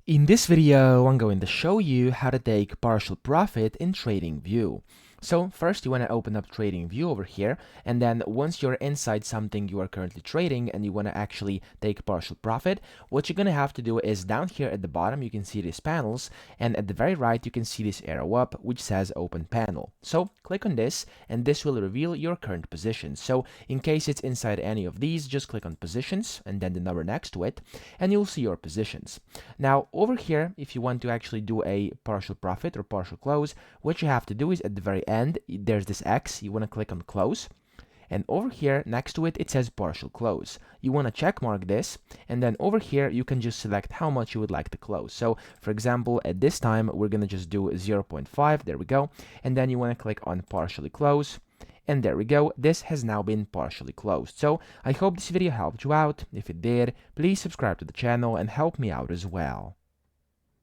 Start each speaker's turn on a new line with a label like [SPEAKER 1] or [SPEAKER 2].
[SPEAKER 1] In this video, I'm going to show you how to take partial profit in TradingView. So first you want to open up TradingView over here, and then once you're inside something you are currently trading and you want to actually take partial profit, what you're going to have to do is down here at the bottom you can see these panels, and at the very right you can see this arrow up which says open panel. So click on this and this will reveal your current position. So in case it's inside any of these, just click on positions and then the number next to it and you'll see your positions. Now over here, if you want to actually do a partial profit or partial close, what you have to do is at the very end there's this X, you want to click on close, and over here next to it it says partial close. You want to check mark this, and then over here you can just select how much you would like to close. So for example, at this time we're gonna just do 0.5, there we go, and then you want to click on partially close. And there we go, this has now been partially closed. So I hope this video helped you out. If it did, please subscribe to the channel and help me out as well.